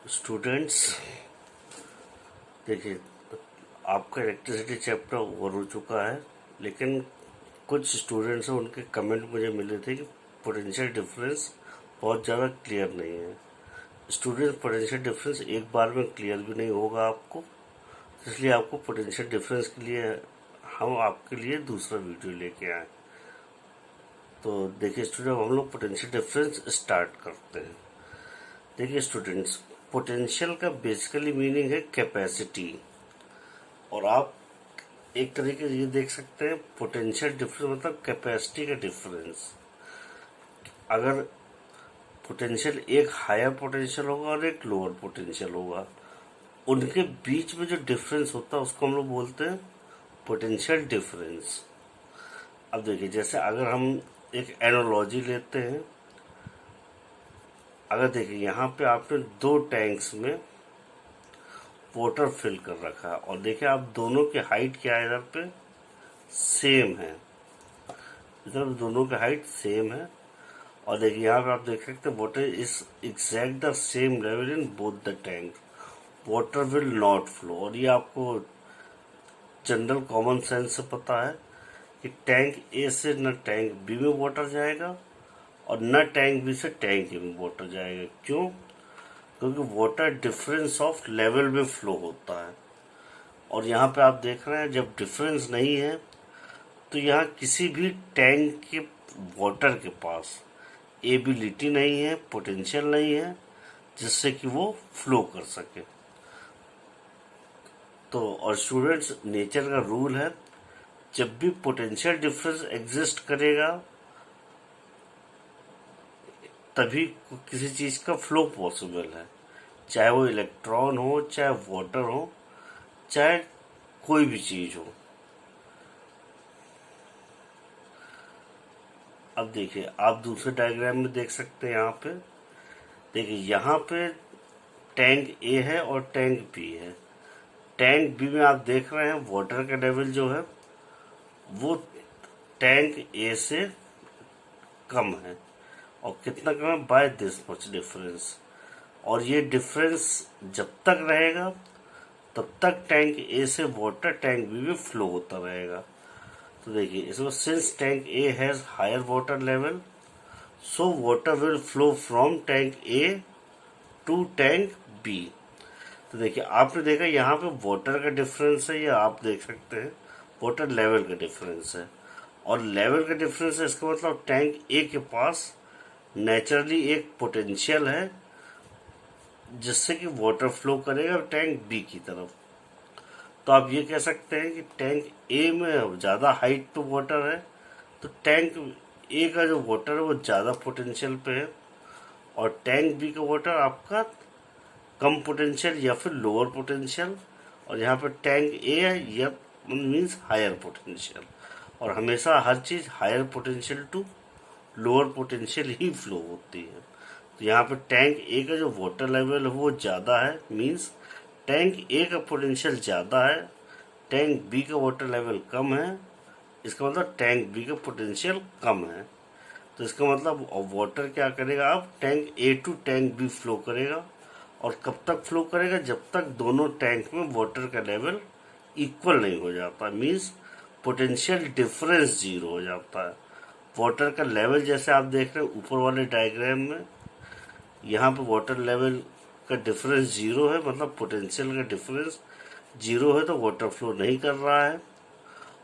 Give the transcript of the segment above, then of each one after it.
Students, देखिए, आपका electricity chapter over हो चुका है, लेकिन कुछ स्टूडेंट्स हैं, उनके कमेंट मुझे मिले थे कि पोटेंशियल डिफरेंस बहुत ज़्यादा क्लियर नहीं है। स्टूडेंट्स, पोटेंशियल डिफरेंस एक बार में क्लियर भी नहीं होगा आपको, इसलिए आपको पोटेंशियल डिफरेंस के लिए हम आपके लिए दूसरा वीडियो लेके आए। तो देखिए स्टूडेंट, हम लोग पोटेंशियल डिफरेंस स्टार्ट करते हैं। देखिए स्टूडेंट्स, पोटेंशियल का बेसिकली मीनिंग है कैपेसिटी, और आप एक तरीके से ये देख सकते हैं पोटेंशियल डिफरेंस मतलब कैपेसिटी का डिफरेंस। अगर पोटेंशियल एक हायर पोटेंशियल होगा और एक लोअर पोटेंशियल होगा, उनके बीच में जो डिफरेंस होता है उसको हम लोग बोलते हैं पोटेंशियल डिफरेंस। अब देखिए, जैसे अगर हम एक एनालॉजी लेते हैं, अगर देखिए यहाँ पे आपने दो टैंक्स में वाटर फिल कर रखा है, और देखिए आप दोनों की हाइट क्या है, इधर पे सेम है, इधर दोनों की हाइट सेम है। और देखिए यहाँ पे आप देख सकते हैं water is exact the same level in both the tank, water will not flow. और ये आपको जनरल कॉमन सेंस से पता है कि टैंक ए से न टैंक बी में वाटर जाएगा और न टैंक बी से टैंक ए में वाटर जाएगा। क्यों? क्योंकि वाटर डिफरेंस ऑफ लेवल में फ्लो होता है। और यहाँ पे आप देख रहे हैं जब डिफरेंस नहीं है तो यहाँ किसी भी टैंक के वाटर के पास एबिलिटी नहीं है, पोटेंशियल नहीं है जिससे कि वो फ्लो कर सके। तो और स्टूडेंट्स, नेचर का रूल है, जब भी पोटेंशियल डिफरेंस एग्जिस्ट करेगा तभी किसी चीज का फ्लो पॉसिबल है, चाहे वो इलेक्ट्रॉन हो, चाहे वाटर हो, चाहे कोई भी चीज हो। अब देखिए, आप दूसरे डायग्राम में देख सकते हैं, यहाँ पे देखिए, यहाँ पे टैंक ए है और टैंक बी है। टैंक बी में आप देख रहे हैं वाटर का लेवल जो है वो टैंक ए से कम है, और कितना कम है, बाय दिस मच डिफरेंस। और ये डिफरेंस जब तक रहेगा तब तक टैंक ए से वाटर टैंक बी में फ्लो होता रहेगा। तो देखिए इसमें, since tank A has higher water level, so water will flow from tank A to tank B. तो देखिए आपने देखा यहाँ पे वाटर का डिफरेंस है, या आप देख सकते हैं वाटर लेवल का डिफरेंस है, और लेवल का डिफरेंस है, इसका मतलब टैंक ए के पास नेचुरली एक पोटेंशियल है जिससे कि वाटर फ्लो करेगा टैंक बी की तरफ। तो आप ये कह सकते हैं कि टैंक ए में ज़्यादा हाइट पे वाटर है, तो टैंक ए का जो वाटर है वो ज़्यादा पोटेंशियल पे है, और टैंक बी का वाटर आपका कम पोटेंशियल या फिर लोअर पोटेंशियल, और यहाँ पर टैंक ए है, यह मीन्स हायर पोटेंशियल। और हमेशा हर चीज़ higher potential to lower potential ही फ्लो होती है। तो यहाँ पे टैंक ए का जो वाटर लेवल है वो ज़्यादा है, मीन्स टैंक ए का पोटेंशियल ज़्यादा है, टैंक बी का वाटर लेवल कम है, इसका मतलब टैंक बी का पोटेंशियल कम है। तो इसका मतलब वाटर क्या करेगा, अब tank A to tank B flow करेगा, और कब तक फ्लो करेगा, जब तक दोनों टैंक में वाटर का लेवल इक्वल नहीं हो जाता, मीन्स पोटेंशियल डिफरेंस जीरो हो जाता है। वाटर का लेवल जैसे आप देख रहे हैं ऊपर वाले डायग्राम में, यहाँ पे वाटर लेवल का डिफरेंस जीरो है, मतलब पोटेंशियल का डिफरेंस जीरो है, तो वाटर फ्लो नहीं कर रहा है।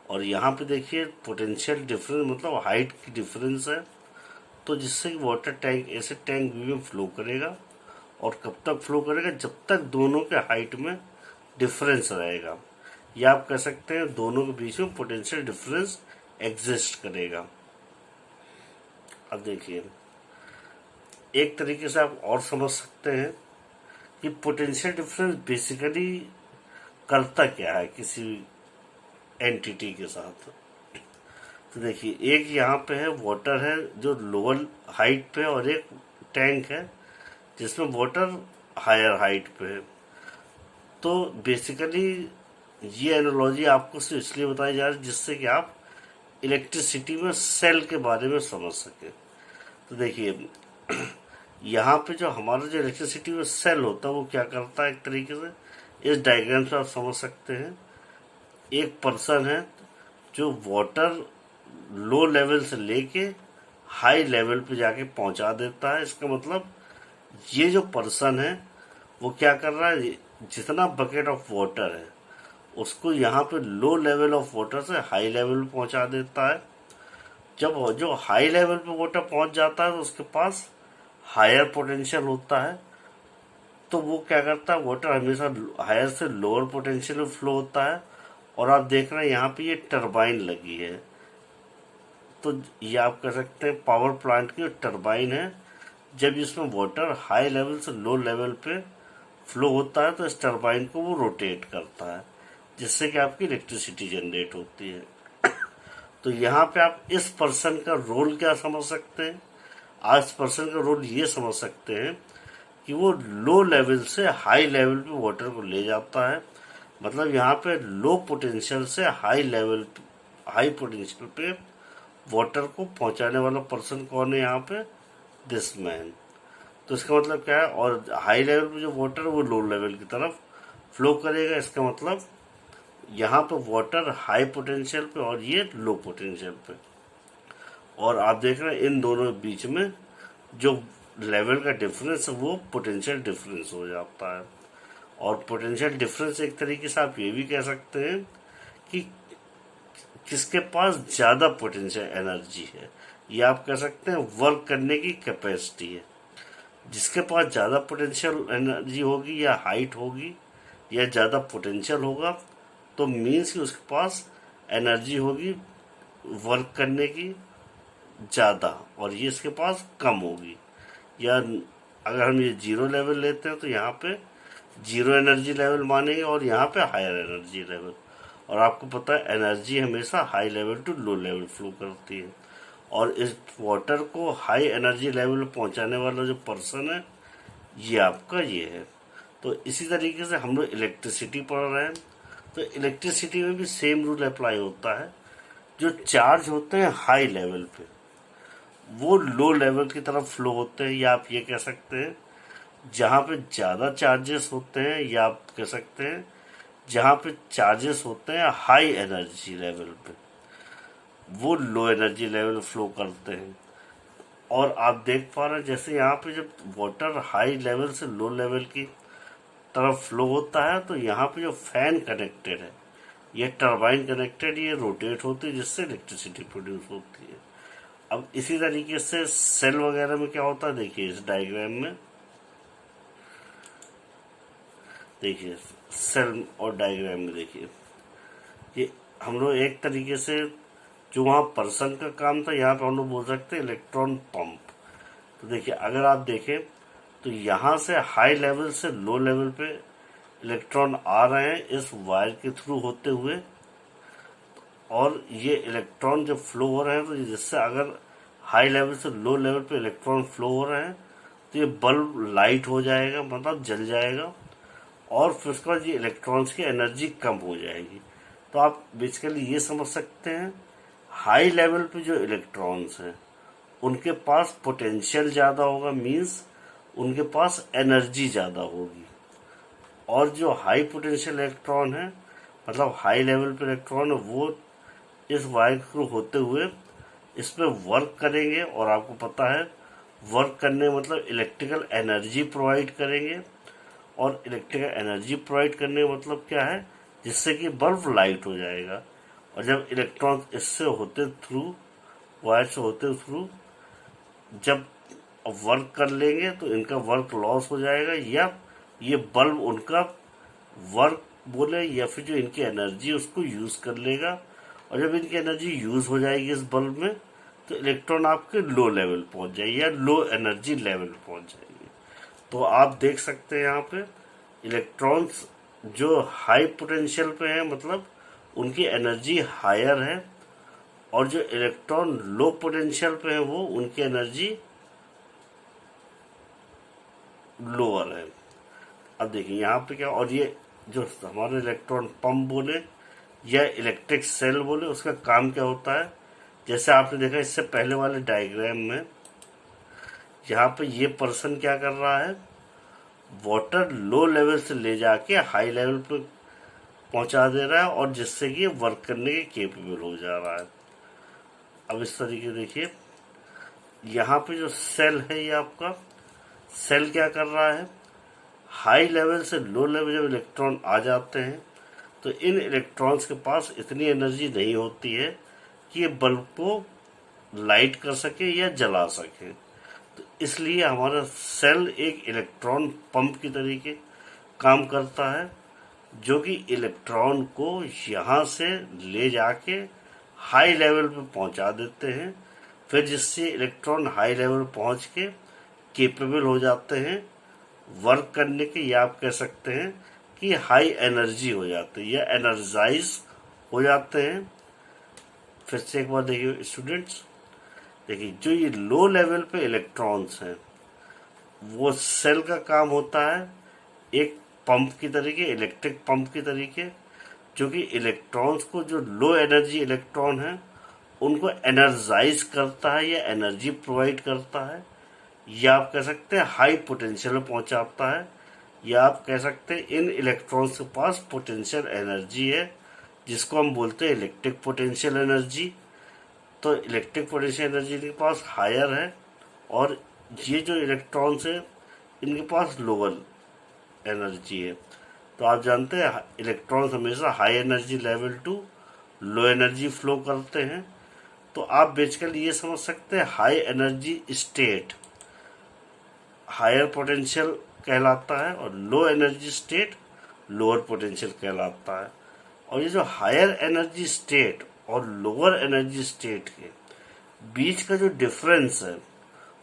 और यहाँ पे देखिए पोटेंशियल डिफरेंस मतलब हाइट की डिफरेंस है, तो जिससे वाटर टैंक ए से टैंक बी में फ्लो करेगा, और कब तक फ्लो करेगा, जब तक दोनों के हाइट में डिफरेंस रहेगा, या आप कह सकते हैं दोनों के बीच में पोटेंशियल डिफरेंस एग्जिस्ट करेगा। अब देखिए, एक तरीके से आप और समझ सकते हैं कि पोटेंशियल डिफरेंस बेसिकली करता क्या है किसी एंटिटी के साथ। तो देखिए, एक यहाँ पे है वाटर है जो लोअर हाइट पे है, और एक टैंक है जिसमें वाटर हायर हाइट पे है। तो बेसिकली ये एनालॉजी आपको सिर्फ इसलिए बताई जा रही है जिससे कि आप इलेक्ट्रिसिटी में सेल के बारे में समझ सके। तो देखिए यहाँ पे जो हमारा जो इलेक्ट्रिसिटी में सेल होता है वो क्या करता है, एक तरीके से इस डायग्राम से आप समझ सकते हैं। एक पर्सन है जो वाटर लो लेवल से लेके हाई लेवल पे जाके पहुंचा देता है। इसका मतलब ये जो पर्सन है वो क्या कर रहा है, जितना बकेट ऑफ वाटर है उसको यहाँ पे लो लेवल ऑफ वाटर से हाई लेवल पे पहुंचा देता है। जब जो हाई लेवल पे वाटर पहुंच जाता है तो उसके पास हायर पोटेंशियल होता है, तो वो क्या करता है, वाटर हमेशा हायर से लोअर पोटेंशियल में फ्लो होता है। और आप देख रहे हैं यहाँ पे ये टरबाइन लगी है, तो ये आप कह सकते हैं पावर प्लांट की टरबाइन है। जब इसमें वाटर हाई लेवल से लो लेवल पे फ्लो होता है तो इस टरबाइन को वो रोटेट करता है, जिससे कि आपकी इलेक्ट्रिसिटी जनरेट होती है। तो यहाँ पे आप इस पर्सन का रोल क्या समझ सकते हैं, आज पर्सन का रोल ये समझ सकते हैं कि वो लो लेवल से हाई लेवल पे वाटर को ले जाता है। मतलब यहाँ पे लो पोटेंशियल से हाई लेवल, हाई पोटेंशियल पे वाटर को पहुंचाने वाला पर्सन कौन है यहाँ पे, दिस मैन। तो इसका मतलब क्या है, और हाई लेवल पे जो वाटर है वो लो लेवल की तरफ फ्लो करेगा। इसका मतलब यहाँ पे वाटर हाई पोटेंशियल पे और ये लो पोटेंशियल पे, और आप देख रहे हैं इन दोनों के बीच में जो लेवल का डिफरेंस है वो पोटेंशियल डिफरेंस हो जाता है। और पोटेंशियल डिफरेंस एक तरीके से आप ये भी कह सकते हैं कि किसके पास ज़्यादा पोटेंशियल एनर्जी है, या आप कह सकते हैं वर्क करने की कैपेसिटी है। जिसके पास ज़्यादा पोटेंशियल एनर्जी होगी या हाइट होगी या ज़्यादा पोटेंशियल होगा, तो मीन्स कि उसके पास एनर्जी होगी वर्क करने की ज़्यादा, और ये इसके पास कम होगी। या अगर हम ये जीरो लेवल लेते हैं तो यहाँ पे जीरो एनर्जी लेवल मानेंगे और यहाँ पे हायर एनर्जी लेवल। और आपको पता है एनर्जी हमेशा high level to low level flow करती है, और इस वाटर को हाई एनर्जी लेवल पहुंचाने वाला जो पर्सन है ये आपका ये है। तो इसी तरीके से हम लोग इलेक्ट्रिसिटी पढ़ रहे हैं, तो इलेक्ट्रिसिटी में भी सेम रूल अप्लाई होता है। जो चार्ज होते हैं हाई लेवल पे वो लो लेवल की तरफ फ्लो होते हैं, या आप ये कह सकते हैं जहाँ पे ज़्यादा चार्जेस होते हैं, या आप कह सकते हैं जहाँ पे चार्जेस होते हैं हाई एनर्जी लेवल पे वो लो एनर्जी लेवल फ्लो करते हैं। और आप देख पा रहे हैं जैसे यहाँ पे जब वाटर हाई लेवल से लो लेवल की तरफ फ्लो होता है तो यहाँ पे जो फैन कनेक्टेड है, ये टरबाइन कनेक्टेड, ये रोटेट होती है जिससे इलेक्ट्रिसिटी प्रोड्यूस होती है। अब इसी तरीके से सेल वगैरह में क्या होता है, देखिए इस डायग्राम में देखिए, सेल और डायग्राम में देखिए, ये हम लोग एक तरीके से जो वहाँ पर्सन का काम था यहाँ पे हम लोग बोल सकते हैं इलेक्ट्रॉन पंप। तो देखिए अगर आप देखें तो यहाँ से हाई लेवल से लो लेवल पे इलेक्ट्रॉन आ रहे हैं इस वायर के थ्रू होते हुए, और ये इलेक्ट्रॉन जब फ्लो हो रहे हैं तो जिससे अगर हाई लेवल से लो लेवल पे इलेक्ट्रॉन फ्लो हो रहे हैं तो ये बल्ब लाइट हो जाएगा, मतलब जल जाएगा, और फिर उसके बाद ये इलेक्ट्रॉन्स की एनर्जी कम हो जाएगी। तो आप बेसिकली ये समझ सकते हैं हाई लेवल पे जो इलेक्ट्रॉन्स हैं उनके पास पोटेंशियल ज़्यादा होगा, मीन्स उनके पास एनर्जी ज़्यादा होगी। और जो हाई पोटेंशियल इलेक्ट्रॉन है, मतलब हाई लेवल पे इलेक्ट्रॉन है, वो इस वायर के थ्रू होते हुए इस पर वर्क करेंगे, और आपको पता है वर्क करने मतलब इलेक्ट्रिकल एनर्जी प्रोवाइड करेंगे। और इलेक्ट्रिकल एनर्जी प्रोवाइड करने का मतलब क्या है, जिससे कि बल्ब लाइट हो जाएगा। और जब इलेक्ट्रॉन इससे होते थ्रू, वायर से होते थ्रू जब वर्क कर लेंगे तो इनका वर्क लॉस हो जाएगा, या ये बल्ब उनका वर्क बोले या फिर जो इनकी एनर्जी उसको यूज़ कर लेगा। और जब इनकी एनर्जी यूज़ हो जाएगी इस बल्ब में तो इलेक्ट्रॉन आपके लो लेवल पहुंच जाएगी या लो एनर्जी लेवल पहुंच जाएगी। तो आप देख सकते हैं यहाँ पे इलेक्ट्रॉन्स जो हाई पोटेंशियल पे हैं, मतलब उनकी एनर्जी हायर है, और जो इलेक्ट्रॉन लो पोटेंशियल पे है वो उनकी एनर्जी लोअर है। अब देखिए यहाँ पे क्या, और ये जो हमारे इलेक्ट्रॉन पंप बोले या इलेक्ट्रिक सेल बोले उसका काम क्या होता है, जैसे आपने देखा इससे पहले वाले डायग्राम में यहाँ पे ये पर्सन क्या कर रहा है, वाटर लो लेवल से ले जाके हाई लेवल पे पहुंचा दे रहा है, और जिससे कि वर्क करने के केपेबल हो जा रहा है। अब इस तरीके देखिए, यहाँ पे जो सेल है, ये आपका सेल क्या कर रहा है, हाई लेवल से लो लेवल जब इलेक्ट्रॉन आ जाते हैं तो इन इलेक्ट्रॉन्स के पास इतनी एनर्जी नहीं होती है कि ये बल्ब को लाइट कर सके या जला सके। तो इसलिए हमारा सेल एक इलेक्ट्रॉन पंप की तरीके काम करता है, जो कि इलेक्ट्रॉन को यहाँ से ले जाके हाई लेवल पे पहुंचा देते हैं, फिर जिससे इलेक्ट्रॉन हाई लेवल पहुंच के केपेबल हो जाते हैं वर्क करने के, या आप कह सकते हैं कि हाई एनर्जी हो जाते हैं या एनर्जाइज हो जाते हैं। फिर से एक बार देखिए स्टूडेंट्स, देखिए जो ये लो लेवल पे इलेक्ट्रॉन्स हैं, वो सेल का काम होता है एक पंप की तरीके, इलेक्ट्रिक पंप की तरीके, जो कि इलेक्ट्रॉन्स को, जो लो एनर्जी इलेक्ट्रॉन है उनको एनर्जाइज करता है या एनर्जी प्रोवाइड करता है, या आप कह सकते हैं हाई पोटेंशियल में पहुंचाता है, या आप कह सकते हैं इन इलेक्ट्रॉन्स के पास पोटेंशियल एनर्जी है जिसको हम बोलते हैं इलेक्ट्रिक पोटेंशियल एनर्जी। तो इलेक्ट्रिक पोटेंशियल एनर्जी इनके पास हायर है, और ये जो इलेक्ट्रॉन्स है इनके पास लोअर एनर्जी है। तो आप जानते हैं इलेक्ट्रॉन्स हमेशा high energy level to low energy flow करते हैं। तो आप बेसिकली ये समझ सकते हैं high energy state higher potential कहलाता है, और low energy state lower potential कहलाता है। और ये जो हायर एनर्जी स्टेट और लोअर एनर्जी स्टेट के बीच का जो डिफरेंस है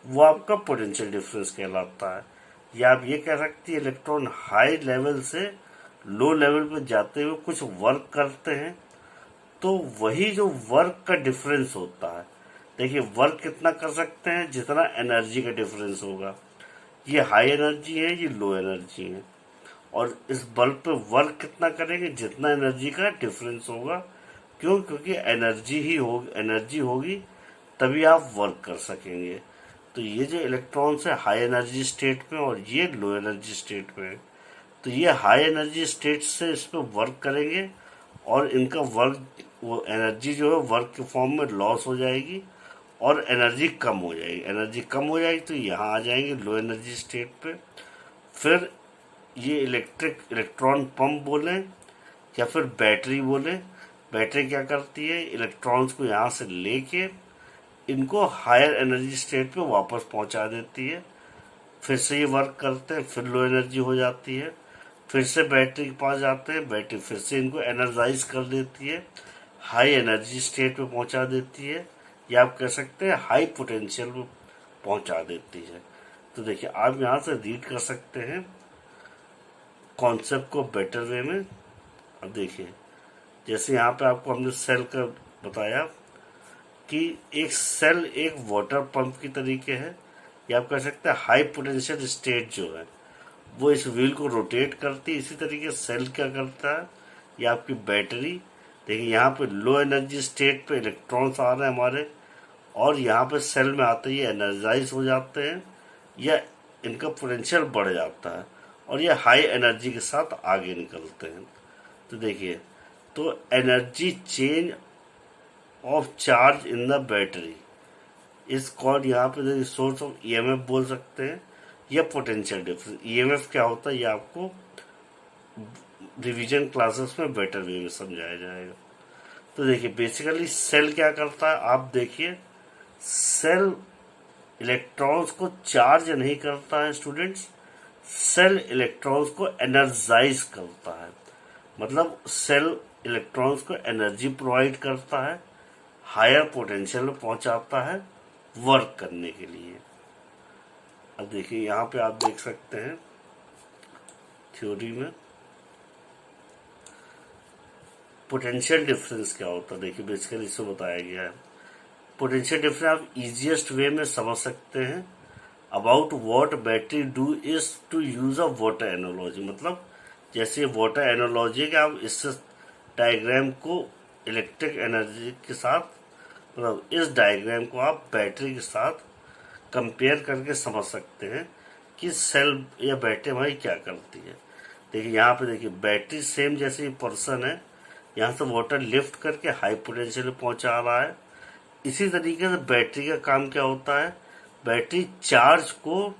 वो आपका पोटेंशियल डिफरेंस कहलाता है। या आप ये कह सकते हैं इलेक्ट्रॉन हाई लेवल से लो लेवल पर जाते हुए कुछ वर्क करते हैं, तो वही जो वर्क का डिफरेंस होता है, देखिए वर्क कितना कर सकते हैं, जितना एनर्जी का डिफरेंस होगा। ये हाई एनर्जी है, ये लो एनर्जी है, और इस बल्ब पे वर्क कितना करेंगे, जितना एनर्जी का डिफरेंस होगा। क्यों? क्योंकि एनर्जी होगी तभी आप वर्क कर सकेंगे। तो ये जो इलेक्ट्रॉन्स है हाई एनर्जी स्टेट में और ये लो एनर्जी स्टेट में, तो ये हाई एनर्जी स्टेट से इस पर वर्क करेंगे, और इनका वर्क, वो एनर्जी जो है वर्क के फॉर्म में लॉस हो जाएगी और एनर्जी कम हो जाएगी। एनर्जी कम हो जाएगी तो यहाँ आ जाएंगे लो एनर्जी स्टेट पे। फिर ये इलेक्ट्रॉन पंप बोलें या फिर बैटरी बोलें, बैटरी क्या करती है, इलेक्ट्रॉन्स को यहाँ से लेके इनको हायर एनर्जी स्टेट पे वापस पहुँचा देती है। फिर से ये वर्क करते हैं, फिर लो एनर्जी हो जाती है, फिर से बैटरी के पास जाते हैं, बैटरी फिर से इनको एनर्जाइज कर देती है, हाई एनर्जी स्टेट पे पहुँचा देती है, या आप कह सकते हैं हाई पोटेंशियल में पहुँचा देती है। तो देखिए आप यहाँ से रीड कर सकते हैं कॉन्सेप्ट को बेटर वे में। अब देखिए जैसे यहाँ पे आपको हमने सेल का बताया कि एक सेल एक वाटर पंप की तरीके है, या आप कह सकते हैं हाई पोटेंशियल स्टेट जो है वो इस व्हील को रोटेट करती है। इसी तरीके सेल क्या करता है, या आपकी बैटरी, देखिए यहाँ पे लो एनर्जी स्टेट पे इलेक्ट्रॉन्स आ रहे हैं हमारे, और यहाँ पे सेल में आते ही एनर्जाइज हो जाते हैं या इनका पोटेंशियल बढ़ जाता है, और ये हाई एनर्जी के साथ आगे निकलते हैं। तो देखिए, तो energy change of charge in the battery इस कॉल्ड, यहाँ पे सोर्स ऑफ ईएमएफ बोल सकते हैं, या पोटेंशियल डिफरेंस। ईएमएफ क्या होता है ये आपको रिवीजन क्लासेस में बेटर वे में समझाया जाएगा। तो देखिए बेसिकली सेल क्या करता है, आप देखिए सेल इलेक्ट्रॉन्स को चार्ज नहीं करता है स्टूडेंट्स, सेल इलेक्ट्रॉन्स को एनर्जाइज करता है। मतलब सेल इलेक्ट्रॉन्स को एनर्जी प्रोवाइड करता है, हायर पोटेंशियल में पहुंचाता है वर्क करने के लिए। अब देखिए यहाँ पे आप देख सकते हैं थ्योरी में पोटेंशियल डिफरेंस क्या होता है। देखिए बेसिकली इसको बताया गया है, पोटेंशियल डिफरेंस आप इजीएस्ट वे में समझ सकते हैं। About what battery do is to use a water analogy, मतलब जैसे वाटर एनालॉजी कि आप इस डायग्राम को इलेक्ट्रिक एनर्जी के साथ, मतलब इस डायग्राम को आप बैटरी के साथ कंपेयर करके समझ सकते हैं कि सेल या बैटरी हमारी क्या करती है। देखिए यहाँ पे देखिए बैटरी सेम जैसे पर्सन है, यहाँ से वाटर लिफ्ट करके हाई पोटेंशियल में पहुंचा रहा है। इसी तरीके से बैटरी का काम क्या होता है, बैटरी चार्ज को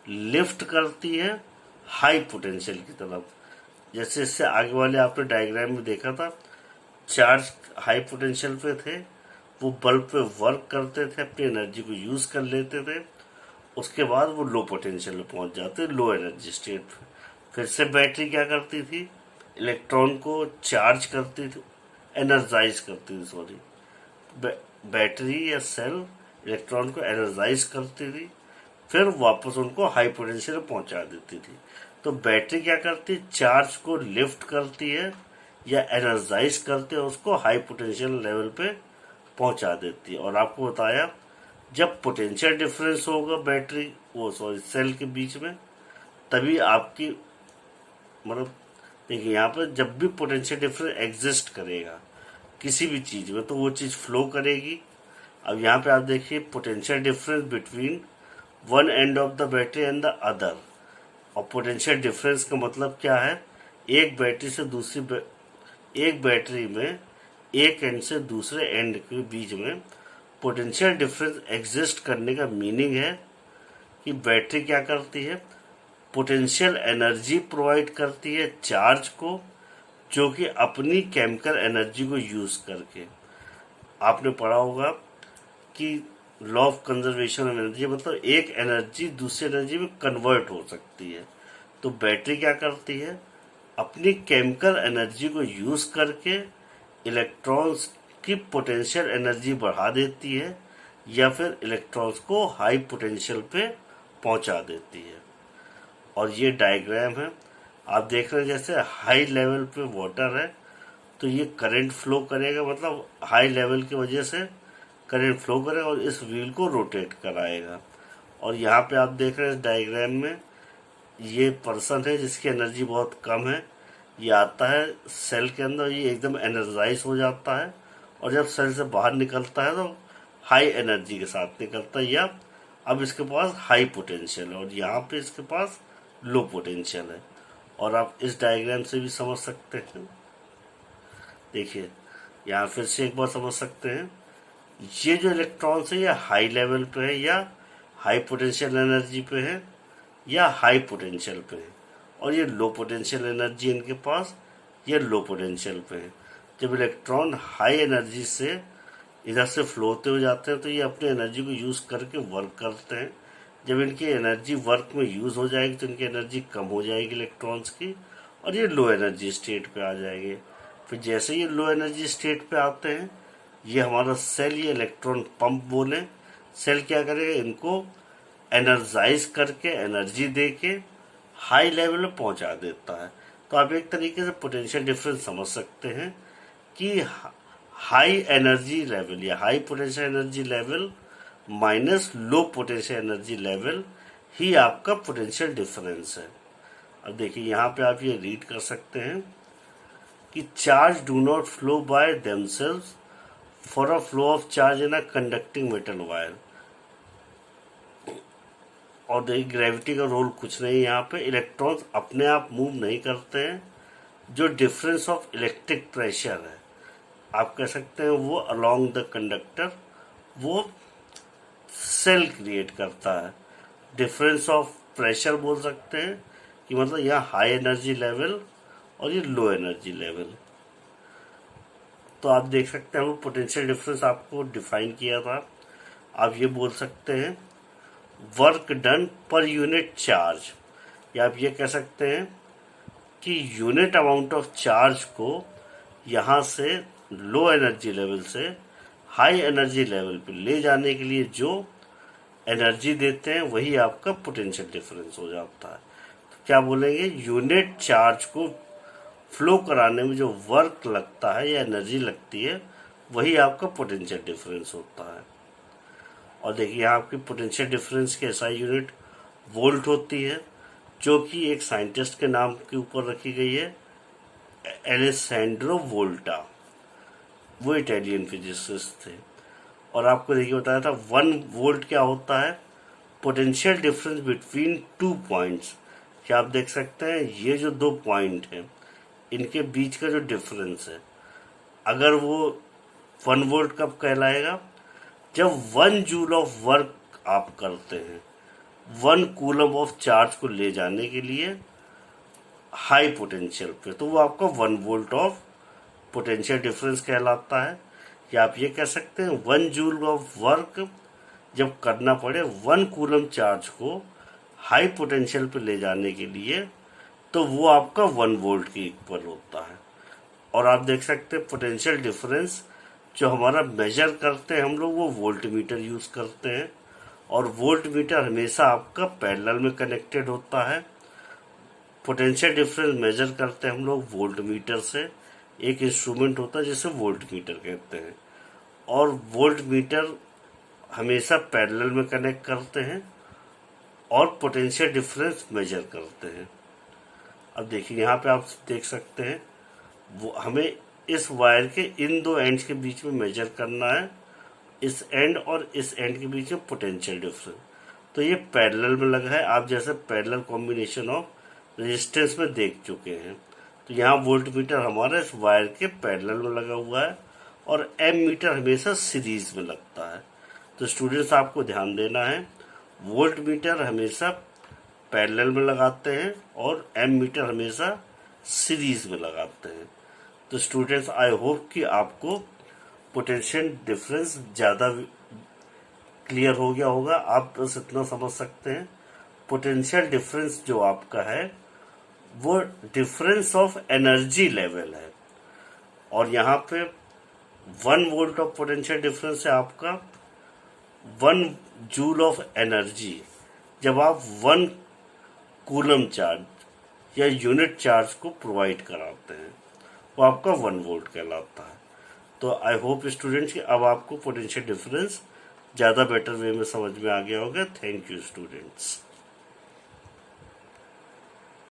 लिफ्ट करती है हाई पोटेंशियल की तरफ। जैसे इससे आगे वाले आपने डायग्राम में देखा था, चार्ज हाई पोटेंशियल पे थे, वो बल्ब पे वर्क करते थे, अपनी एनर्जी को यूज कर लेते थे, उसके बाद वो लो पोटेंशियल में पहुंच जाते, लो एनर्जी स्टेट पे। फिर से बैटरी क्या करती थी, इलेक्ट्रॉन को चार्ज करती थी, एनर्जाइज करती थी, सॉरी, बैटरी या सेल इलेक्ट्रॉन को एनर्जाइज करती थी, फिर वापस उनको हाई पोटेंशियल में पहुंचा देती थी। तो बैटरी क्या करती है, चार्ज को लिफ्ट करती है या एनर्जाइज करते हैं, उसको हाई पोटेंशियल लेवल पे पहुंचा देती है। और आपको बताया जब पोटेंशियल डिफरेंस होगा बैटरी वो सॉरी सेल के बीच में, तभी आपकी मतलब देखिए यहाँ पर जब भी पोटेंशियल डिफरेंस एग्जिस्ट करेगा किसी भी चीज में, तो वो चीज फ्लो करेगी। अब यहाँ पे आप देखिए potential difference between one end of the battery and the other. और पोटेंशियल डिफरेंस का मतलब क्या है, एक बैटरी से दूसरी एक बैटरी में एक एंड से दूसरे एंड के बीच में पोटेंशियल डिफरेंस एग्जिस्ट करने का मीनिंग है कि बैटरी क्या करती है, पोटेंशियल एनर्जी प्रोवाइड करती है चार्ज को, जो कि अपनी केमिकल एनर्जी को यूज करके। आपने पढ़ा होगा कि law of conservation of energy, मतलब एक एनर्जी दूसरी एनर्जी में कन्वर्ट हो सकती है। तो बैटरी क्या करती है, अपनी केमिकल एनर्जी को यूज करके इलेक्ट्रॉन्स की पोटेंशियल एनर्जी बढ़ा देती है या फिर इलेक्ट्रॉन्स को हाई पोटेंशियल पे पहुंचा देती है। और ये डायग्राम है, आप देख रहे हैं जैसे हाई लेवल पे वाटर है तो ये करंट फ्लो करेगा, मतलब हाई लेवल की वजह से करंट फ्लो करेगा और इस व्हील को रोटेट कराएगा। और यहाँ पे आप देख रहे हैं इस डायग्राम में ये पर्सन है जिसकी एनर्जी बहुत कम है, ये आता है सेल के अंदर, ये एकदम एनर्जाइज हो जाता है और जब सेल से बाहर निकलता है तो हाई एनर्जी के साथ निकलता है, या अब इसके पास हाई पोटेंशियल है और यहाँ पे इसके पास लो पोटेंशियल है। और आप इस डायग्राम से भी समझ सकते हैं, देखिए यहाँ फिर से एक बार समझ सकते हैं, ये जो इलेक्ट्रॉन्स है ये हाई लेवल पे है या हाई पोटेंशियल एनर्जी पे है या हाई पोटेंशियल पे है, और ये लो पोटेंशियल एनर्जी इनके पास, ये लो पोटेंशियल पे है। जब इलेक्ट्रॉन हाई एनर्जी से इधर से फ्लो होते हो जाते हैं तो ये अपनी एनर्जी को यूज करके वर्क करते हैं। जब इनकी एनर्जी वर्क में यूज हो जाएगी तो इनकी एनर्जी कम हो जाएगी इलेक्ट्रॉन्स की और ये लो एनर्जी स्टेट पे आ जाएंगे। फिर जैसे ये लो एनर्जी स्टेट पे आते हैं, ये हमारा सेल ये इलेक्ट्रॉन पंप बोले, सेल क्या करेगा, इनको एनर्जाइज करके एनर्जी दे के हाई लेवल में पहुंचा देता है। तो आप एक तरीके से पोटेंशियल डिफरेंस समझ सकते हैं कि हाई एनर्जी लेवल या high potential energy level minus low potential energy level ही आपका पोटेंशियल डिफरेंस है। अब देखिए यहाँ पे आप ये रीड कर सकते हैं कि charge do not flow by themselves for a flow of charge in a conducting metal wire. और देखिए ग्रेविटी का रोल कुछ नहीं, यहाँ पे इलेक्ट्रॉन्स अपने आप मूव नहीं करते हैं, जो डिफरेंस ऑफ इलेक्ट्रिक प्रेशर है आप कह सकते हैं वो अलोंग द कंडक्टर वो सेल क्रिएट करता है। डिफरेंस ऑफ प्रेशर बोल सकते हैं कि मतलब यहाँ हाई एनर्जी लेवल और ये लो एनर्जी लेवल। तो आप देख सकते हैं पोटेंशियल डिफरेंस आपको डिफाइन किया था। आप ये बोल सकते हैं work done per unit charge, या आप ये कह सकते हैं कि यूनिट अमाउंट ऑफ चार्ज को यहाँ से लो एनर्जी लेवल से हाई एनर्जी लेवल पे ले जाने के लिए जो एनर्जी देते हैं वही आपका पोटेंशियल डिफरेंस हो जाता है। तो क्या बोलेंगे, यूनिट चार्ज को फ्लो कराने में जो वर्क लगता है या एनर्जी लगती है वही आपका पोटेंशियल डिफरेंस होता है। और देखिए यहाँ आपकी पोटेंशियल डिफरेंस की एसआई यूनिट वोल्ट होती है, जो कि एक साइंटिस्ट के नाम के ऊपर रखी गई है, एलेसेंड्रो वोल्टा, वो इटालियन फिजिसिस्ट थे। और आपको देखिए बताया था 1 वोल्ट क्या होता है, पोटेंशियल डिफरेंस बिटवीन 2 पॉइंट्स। क्या आप देख सकते हैं ये जो 2 पॉइंट हैं इनके बीच का जो डिफरेंस है, अगर वो 1 वोल्ट कब कहलाएगा, जब 1 जूल ऑफ वर्क आप करते हैं 1 कूलम ऑफ चार्ज को ले जाने के लिए हाई पोटेंशियल पे, तो वो आपका 1 वोल्ट ऑफ पोटेंशियल डिफरेंस कहलाता है। या आप ये कह सकते हैं 1 जूल ऑफ वर्क जब करना पड़े 1 कूलम चार्ज को हाई पोटेंशियल पे ले जाने के लिए, तो वो आपका 1 वोल्ट के इक्वल होता है। और आप देख सकते हैं पोटेंशियल डिफरेंस जो हमारा मेजर करते हैं हम लोग वो वोल्ट मीटर यूज करते हैं, और वोल्ट मीटर हमेशा आपका पैरेलल में कनेक्टेड होता है। पोटेंशियल डिफरेंस मेजर करते हैं हम लोग वोल्ट मीटर से, एक इंस्ट्रूमेंट होता है जिसे वोल्ट मीटर कहते हैं, और वोल्ट मीटर हमेशा पैरेलल में कनेक्ट करते हैं और पोटेंशियल डिफरेंस मेजर करते हैं। अब देखिए यहाँ पे आप देख सकते हैं वो हमें इस वायर के इन 2 एंड्स के बीच में मेजर करना है, इस एंड और इस एंड के बीच में पोटेंशियल डिफरेंस। तो ये पैरेलल में लगा है, आप जैसे पैरेलल कॉम्बिनेशन ऑफ रेजिस्टेंस में देख चुके हैं। तो यहाँ वोल्ट मीटर हमारा इस वायर के पैरेलल में लगा हुआ है और एम मीटर हमेशा सीरीज में लगता है। तो स्टूडेंट्स आपको ध्यान देना है, वोल्ट मीटर हमेशा पैरेलल में लगाते हैं और एम मीटर हमेशा सीरीज में लगाते हैं। तो स्टूडेंट्स आई होप कि आपको पोटेंशियल डिफरेंस ज़्यादा क्लियर हो गया होगा। आप बस इतना समझ सकते हैं पोटेंशियल डिफरेंस जो आपका है वो डिफरेंस ऑफ एनर्जी लेवल है, और यहाँ पे 1 वोल्ट ऑफ पोटेंशियल डिफरेंस है आपका 1 जूल ऑफ एनर्जी। जब आप 1 कूलम चार्ज या यूनिट चार्ज को प्रोवाइड कराते हैं वो आपका 1 वोल्ट कहलाता है। तो आई होप स्टूडेंट्स कि अब आपको पोटेंशियल डिफरेंस ज़्यादा बेटर वे में समझ में आ गया होगा। Thank you students.